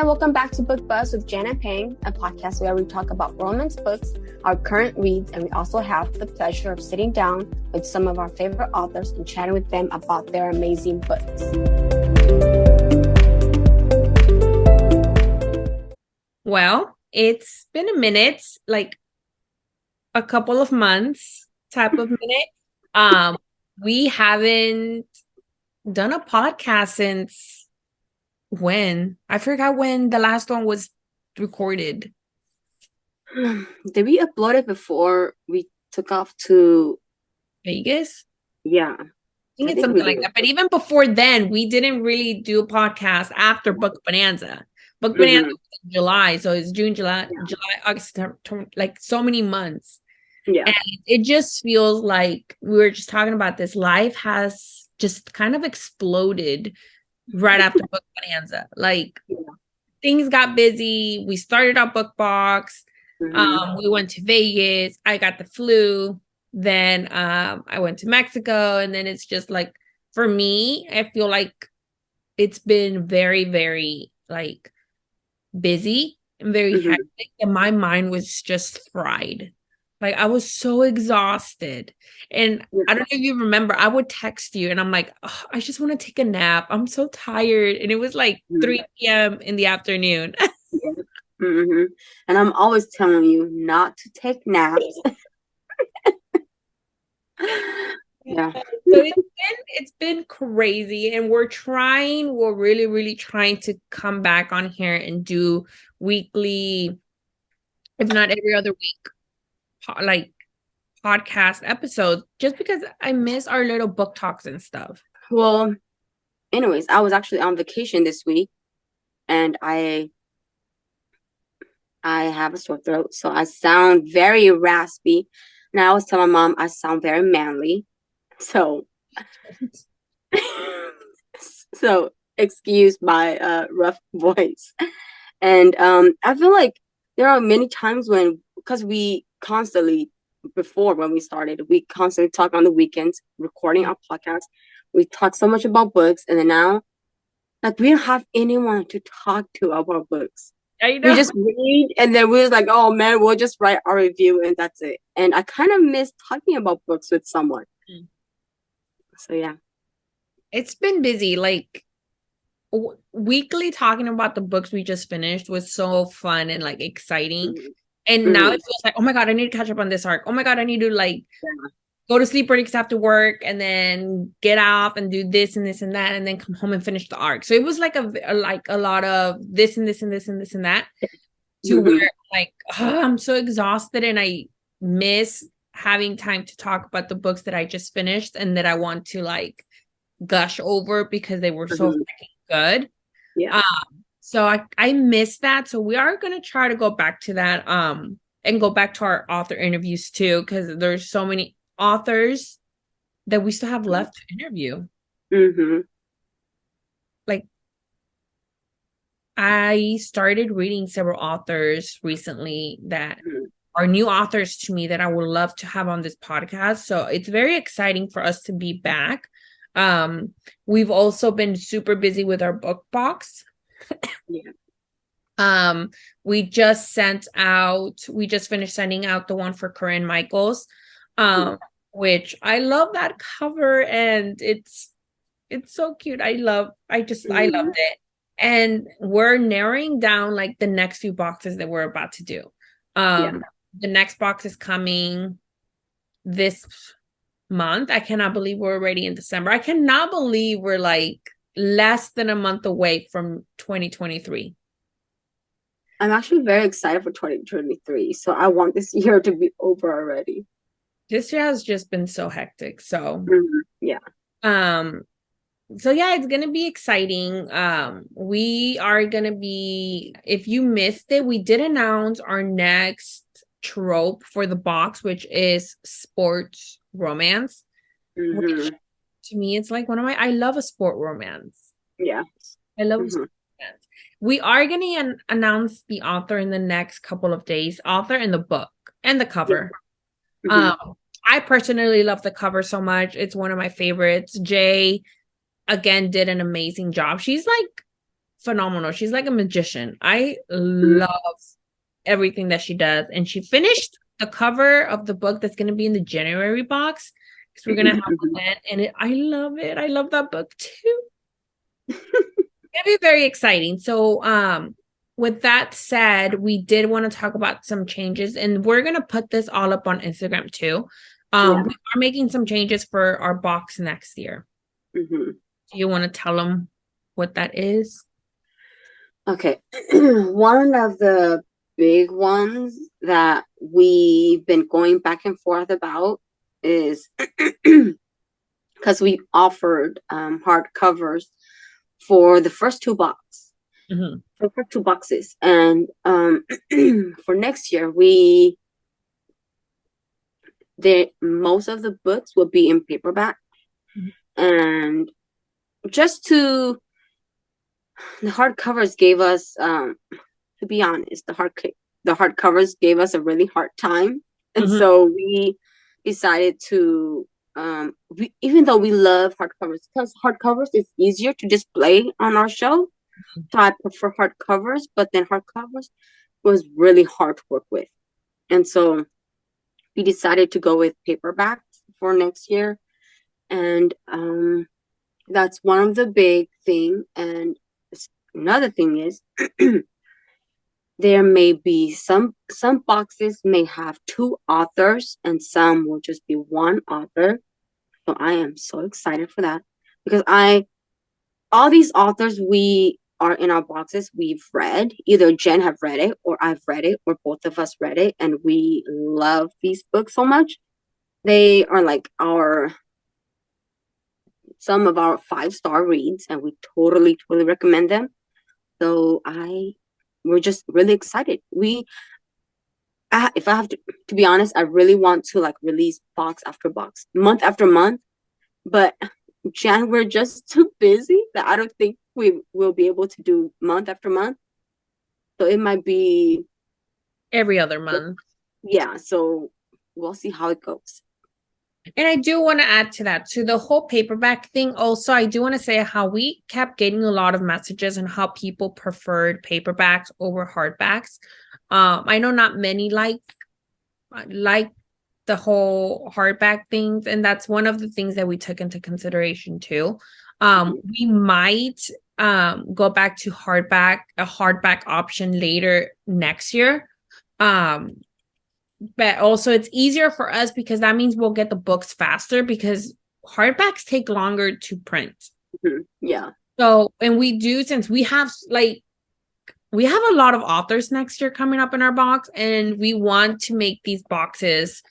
and welcome back to Book Buzz with Jan and Pang, a podcast where we talk about romance books, our current reads, and we also have the pleasure of sitting down with some of our favorite authors and chatting with them about their amazing books. Well, it's been a minute, like a couple of months type of minute. We haven't done a podcast since when? I forgot when the last one was recorded. Did we upload it before we took off to Vegas? Yeah. I think it's something like that. But even before then, we didn't really do a podcast after Book Bonanza. Book Bonanza was in July, so it's June, July, August, September, like so many months. Yeah. And it just feels like we were just talking about this. Life has just kind of exploded right after Book Bonanza. Like things got busy. We started our book box. We went to Vegas. I got the flu. Then I went to Mexico. And then it's just like, for me, I feel like it's been very, very like busy and very hectic. And my mind was just fried. Like I was so exhausted. And I don't know if you remember, I would text you and I'm like, oh, I just want to take a nap. I'm so tired. And it was like 3 p.m. in the afternoon. And I'm always telling you not to take naps. Yeah. So it's been crazy. And we're really, really trying to come back on here and do weekly, if not every other week, like podcast episodes, just because I miss our little book talks and stuff. Well, anyways, I was actually on vacation this week and I have a sore throat, so I sound very raspy. And I always tell my mom I sound very manly. So excuse my rough voice. And I feel like there are many times because we constantly, before when we started, we constantly talk on the weekends, recording our podcast. We talk so much about books, and then now, like, we don't have anyone to talk to about books. I know. We just read, and then we're like, oh man, we'll just write our review, and that's it. And I kind of miss talking about books with someone. So yeah, it's been busy. Like weekly talking about the books we just finished was so fun and like exciting. And now it feels like, oh my God, I need to catch up on this arc. Oh my God, I need to like go to sleep breaks after work and then get off and do this and this and that and then come home and finish the arc. So it was like a lot of this and this and this and this and that to where like, oh, I'm so exhausted and I miss having time to talk about the books that I just finished and that I want to like gush over because they were so freaking good. Yeah. So I miss that. So we are going to try to go back to that and go back to our author interviews too, because there's so many authors that we still have left to interview. Like I started reading several authors recently that are new authors to me that I would love to have on this podcast. So it's very exciting for us to be back. We've also been super busy with our book box. We just finished sending out the one for Corinne Michaels, which I love that cover and it's so cute. I loved it. And we're narrowing down like the next few boxes that we're about to do. The next box is coming this month. I cannot believe we're already in December. I cannot believe we're like less than a month away from 2023. I'm actually very excited for 2023. So I want this year to be over already. This year has just been so hectic. So yeah. So yeah, it's gonna be exciting. We are gonna be, if you missed it, we did announce our next trope for the box, which is sports romance. Which to me, it's like I love a sport romance. Yeah. I love a sport romance. We are gonna announce the author in the next couple of days, author and the book and the cover. I personally love the cover so much. It's one of my favorites. Jay again did an amazing job. She's like phenomenal. She's like a magician. I love everything that she does. And she finished the cover of the book that's going to be in the January box because we're going to have one then. And I love it. I love that book too. It's going to be very exciting. So, with that said, we did want to talk about some changes, and we're going to put this all up on Instagram too. We are making some changes for our box next year. Do you want to tell them what that is? Okay. One of the big ones that we've been going back and forth about is because we offered hardcovers for the first two boxes. For the 2 boxes. And for next year, most of the books will be in paperback. And just the hardcovers gave us, to be honest, the hardcovers gave us a really hard time. And so we decided to, even though we love hardcovers, because hardcovers is easier to display on our show. So I prefer hardcovers, but then hardcovers was really hard to work with. And so we decided to go with paperbacks for next year. And that's one of the big thing. And another thing is there may be some boxes may have 2 authors and some will just be 1 author. So I am so excited for that because all these authors we are in our boxes we've read. Either Jen have read it or I've read it or both of us read it, and we love these books so much. They are like some of our 5-star reads, and we totally recommend them. So we're just really excited. If I have to be honest, I really want to like release box after box, month after month, but Jan, we're just too busy that I don't think we will be able to do month after month. So it might be every other month. Yeah, so we'll see how it goes. And I do want to add to that, to the whole paperback thing. Also, I do want to say how we kept getting a lot of messages on how people preferred paperbacks over hardbacks. I know not many like the whole hardback things, and that's one of the things that we took into consideration too. We might go back to a hardback option later next year. But also it's easier for us because that means we'll get the books faster because hardbacks take longer to print. Yeah. So, and we do, since we have a lot of authors next year coming up in our box, and we want to make these boxes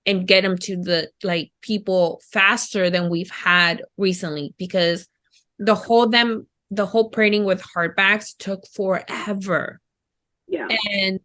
and get them to the people faster than we've had recently, because the whole printing with hardbacks took forever. Yeah. And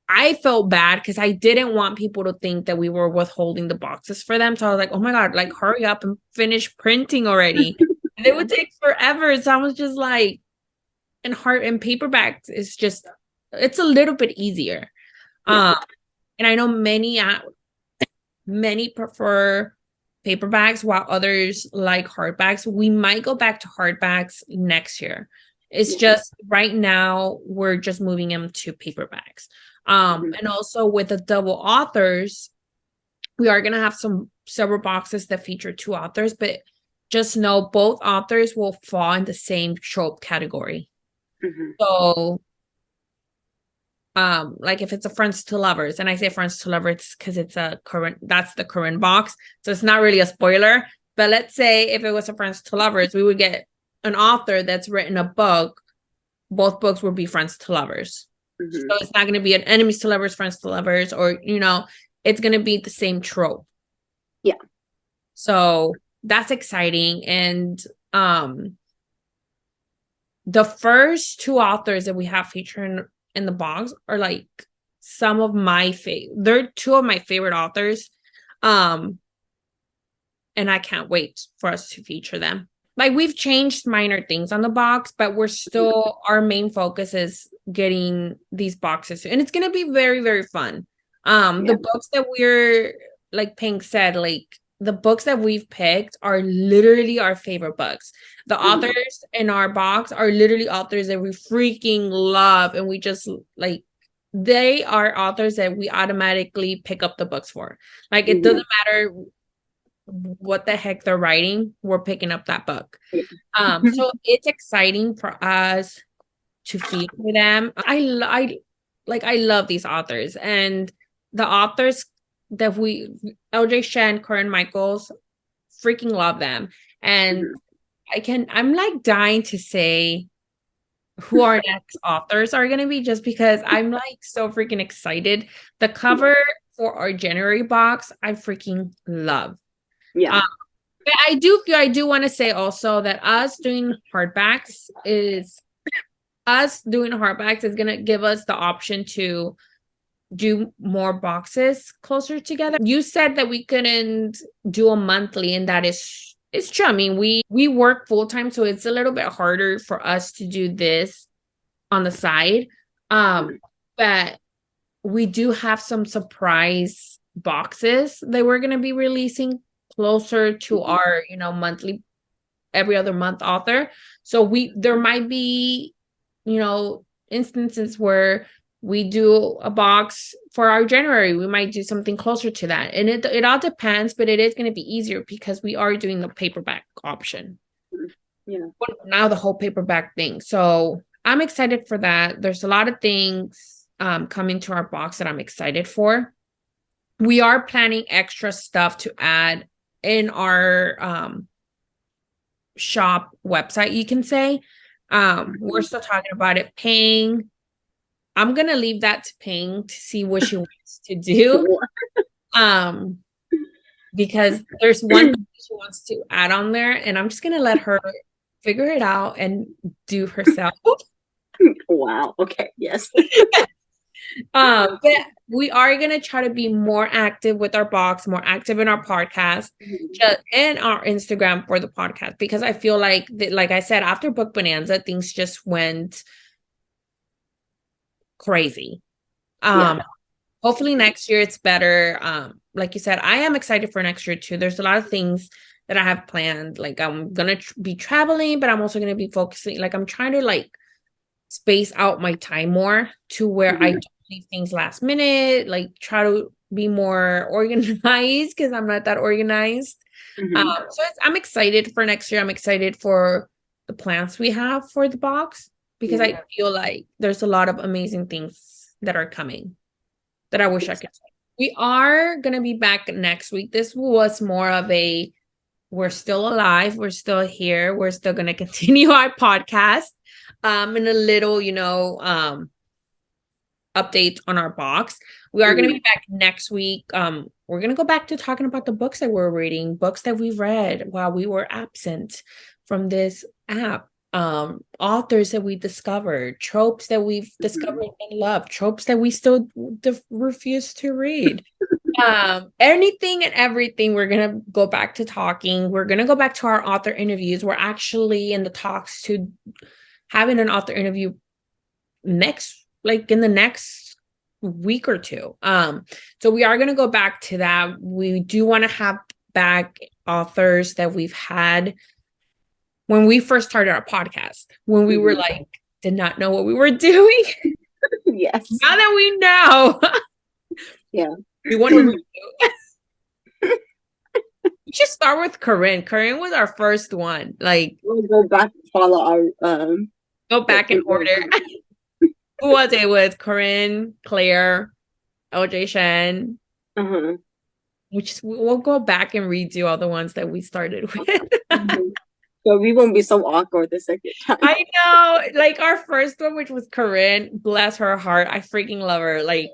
I felt bad because I didn't want people to think that we were withholding the boxes for them. So I was like, oh my God, like hurry up and finish printing already. And it would take forever. So I was just like, and paperbacks is just, it's a little bit easier. And I know many prefer paperbacks while others like hardbacks. We might go back to hardbacks next year. It's just right now we're just moving them to paperbacks. And also with the double authors, we are going to have several boxes that feature 2 authors, but just know both authors will fall in the same trope category. So, like if it's a Friends to Lovers, and I say Friends to Lovers because that's the current box. So it's not really a spoiler, but let's say if it was a Friends to Lovers, we would get an author that's written a book. Both books would be Friends to Lovers. So it's not going to be an Enemies to Lovers, Friends to Lovers, or, it's going to be the same trope. Yeah. So that's exciting. And the first 2 authors that we have featured in the box are like some of my favorite. They're 2 of my favorite authors. And I can't wait for us to feature them. Like, we've changed minor things on the box, but we're still, our main focus is getting these boxes. And it's going to be very, very fun. The books that we're, like Pink said, like, the books that we've picked are literally our favorite books. The authors in our box are literally authors that we freaking love, and we just like, they are authors that we automatically pick up the books for. Like, it doesn't matter what the heck they're writing, we're picking up that book. So it's exciting for us to feed for them. I love these authors, and the authors that 𝐅𝐨𝐥𝐥𝐵, Corinne Michaels, freaking love them. And I'm like dying to say who our next authors are going to be, just because I'm like so freaking excited. The cover for our January box, I freaking love. Yeah. But I do want to say also that us doing hardbacks is going to give us the option to do more boxes closer together. You said that we couldn't do a monthly, and that is, it's true. I mean, we work full time, so it's a little bit harder for us to do this on the side. But we do have some surprise boxes that we're going to be releasing closer to our, monthly, every other month author. So there might be, instances where we do a box for our January. We might do something closer to that. And it all depends, but it is going to be easier because we are doing the paperback option. Yeah. Now the whole paperback thing. So I'm excited for that. There's a lot of things coming to our box that I'm excited for. We are planning extra stuff to add in our shop website, you can say. We're still talking about it. Paying, I'm gonna leave that to Ping to see what she wants to do. Because there's one thing she wants to add on there, and I'm just gonna let her figure it out and do herself. Wow. Okay. Yes. But we are gonna try to be more active with our box, more active in our podcast, and our Instagram for the podcast, because I feel like like I said, after Book Bonanza, things just went crazy. Hopefully next year it's better. Like you said, I am excited for next year too. There's a lot of things that I have planned. Like, I'm gonna be traveling, but I'm also gonna be focusing. Like, I'm trying to like space out my time more to where I don't leave things last minute. Like, try to be more organized, because I'm not that organized. So I'm excited for next year. I'm excited for the plans we have for the box, because I feel like there's a lot of amazing things that are coming that I wish I could say. We are going to be back next week. This was more of a, we're still alive. We're still here. We're still going to continue our podcast. And a little, update on our box. We are going to be back next week. We're going to go back to talking about the books that we're reading, books that we've read while we were absent from this app. Authors that we discovered, tropes that we've discovered and loved, tropes that we still refuse to read. Anything and everything. We're gonna go back to talking. We're gonna go back to our author interviews. We're actually in the talks to having an author interview in the next week or two. So we are gonna go back to that. We do want to have back authors that we've had when we first started our podcast, when we were like, did not know what we were doing. Yes. Now that we know. Yeah. We want to review. We should start with Corinne. Corinne was our first one. Like, we'll go back and follow our go back in order. Who was it? With Corinne, Claire, 𝐅𝐨𝐥𝐵. We'll go back and redo all the ones that we started with. So we won't be so awkward the second time. I know. Like, our first one, which was Corinne, bless her heart. I freaking love her. Like,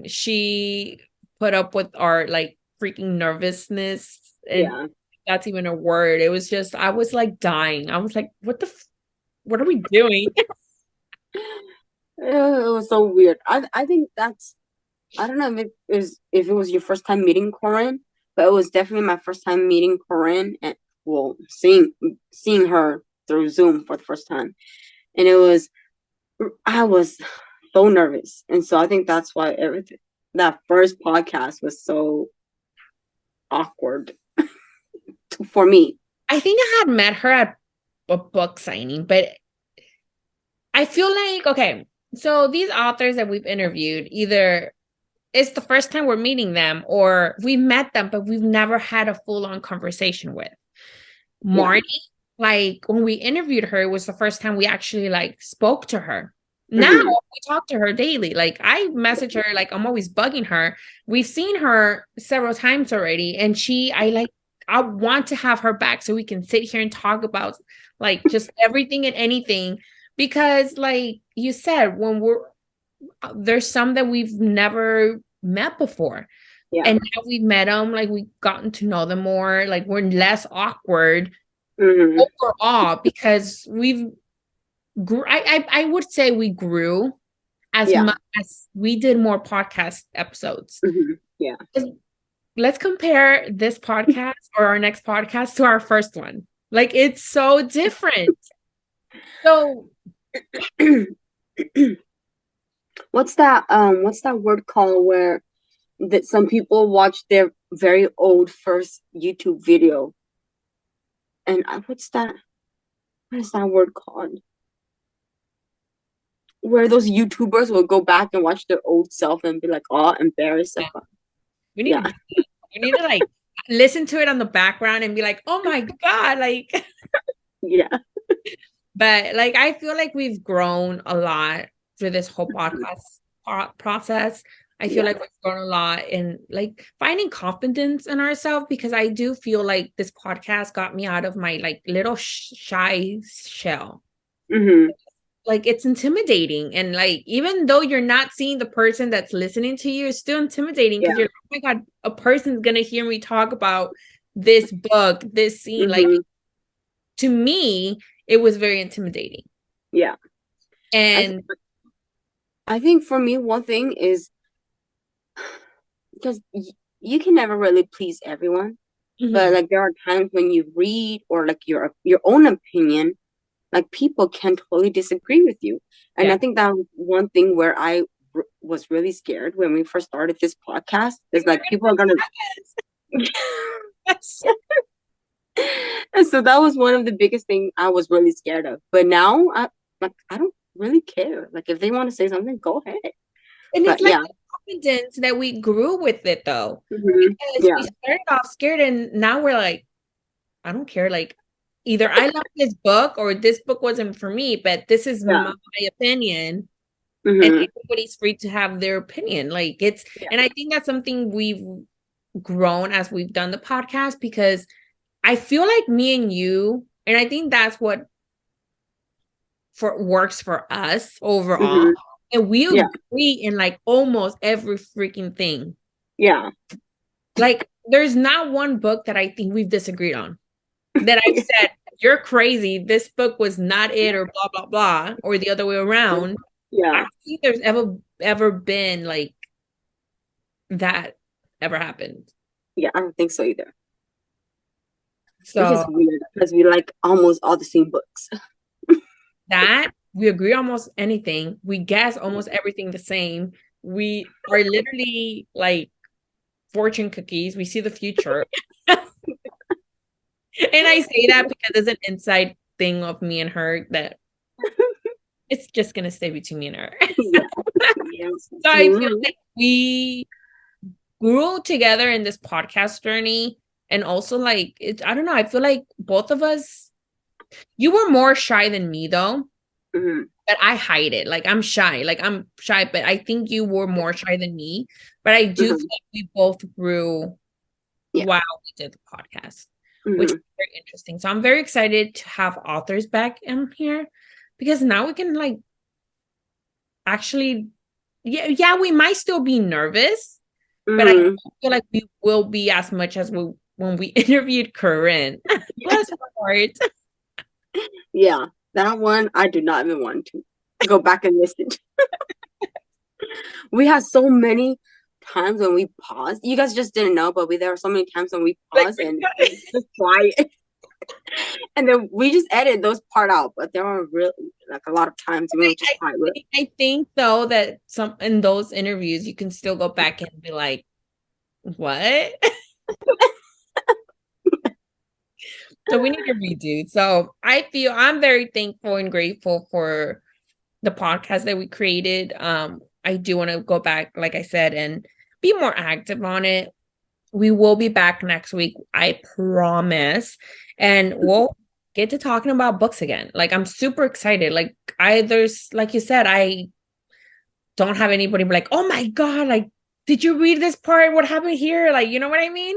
she put up with our like freaking nervousness, and that's even a word. It was just, I was like dying. I was like, what are we doing? It was so weird. I think that's, I don't know if it was your first time meeting Corinne, but it was definitely my first time meeting Corinne, and seeing her through Zoom for the first time. And I was so nervous. And so I think that's why that first podcast was so awkward for me. I think I had met her at a book signing, but I feel like, okay, so these authors that we've interviewed, either it's the first time we're meeting them or we met them, but we've never had a full-on conversation with. Marnie, like when we interviewed her, it was the first time we actually like spoke to her. Now we talk to her daily. Like I message her, like I'm always bugging her. We've seen her several times already, and I want to have her back so we can sit here and talk about like just everything and anything. Because like you said, there's some that we've never met before. Yeah. And now we've met them, like we've gotten to know them more, like we're less awkward overall because I would say we grew as much as we did more podcast episodes. Yeah. Let's compare this podcast or our next podcast to our first one. Like it's so different. So what's that word called where that some people watch their very old first YouTube video? And what is that word called? Where those YouTubers will go back and watch their old self and be like, oh, embarrassed. We need to like listen to it on the background and be like, oh my God, like yeah. But like I feel like we've grown a lot through this whole podcast process. I feel like we've grown a lot in like finding confidence in ourselves, because I do feel like this podcast got me out of my like little shy shell. Like it's intimidating, and like even though you're not seeing the person that's listening to you, it's still intimidating because you're like, oh my God, a person's gonna hear me talk about this book, this scene. Like to me, it was very intimidating. Yeah. And I think for me, one thing is because you can never really please everyone, but like there are times when you read or like your own opinion, like people can totally disagree with you. And I think that was one thing where I was really scared when we first started this podcast is like people are gonna and so that was one of the biggest things I was really scared of. But now I don't really care. Like if they want to say something, go ahead. And it's like confidence that we grew with it though. Because we started off scared and now we're like, I don't care. Like either I love this book or this book wasn't for me, but this is my opinion. And everybody's free to have their opinion. Like it's and I think that's something we've grown as we've done the podcast, because I feel like me and you, and I think that's what works for us overall. And we agree in like almost every freaking thing. Yeah. Like there's not one book that I think we've disagreed on. That I've said, you're crazy, this book was not it, or blah, blah, blah, or the other way around. Yeah. I don't think there's ever been like that ever happened. Yeah, I don't think so either. So which is weird because we like almost all the same books. That we agree almost anything. We guess almost everything the same. We are literally like fortune cookies. We see the future. And I say that because it's an inside thing of me and her that it's just gonna stay between me and her. Yes. So I feel like we grew together in this podcast journey, and also like I don't know. I feel like both of us. You were more shy than me though, but I hide it. Like I'm shy, but I think you were more shy than me. But I do feel like we both grew while we did the podcast. Which is very interesting. So I'm very excited to have authors back in here, because now we can like actually, we might still be nervous, but I don't feel like we will be as much as when we interviewed Corinne. Bless her heart. Yeah, that one I do not even want to go back and listen to. We had so many times when we paused. You guys just didn't know, but there were so many times when we paused and just quiet. And then we just edited those part out, but there were really like a lot of times we were just quiet. I think though that some in those interviews you can still go back and be like, what? So we need to redo. So I feel I'm very thankful and grateful for the podcast that we created. I do want to go back, like I said, and be more active on it. We will be back next week, I promise. And we'll get to talking about books again. Like I'm super excited. There's like you said, I don't have anybody be like, oh my God, like, did you read this part? What happened here? Like, you know what I mean?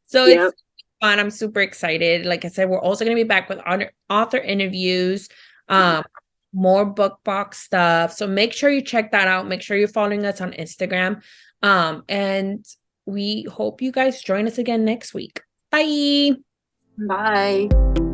So it's Yep. fun. I'm super excited. Like I said, we're also going to be back with author interviews, um, more book box stuff. So make sure you check that out. Make sure you're following us on Instagram. And we hope you guys join us again next week. Bye. Bye.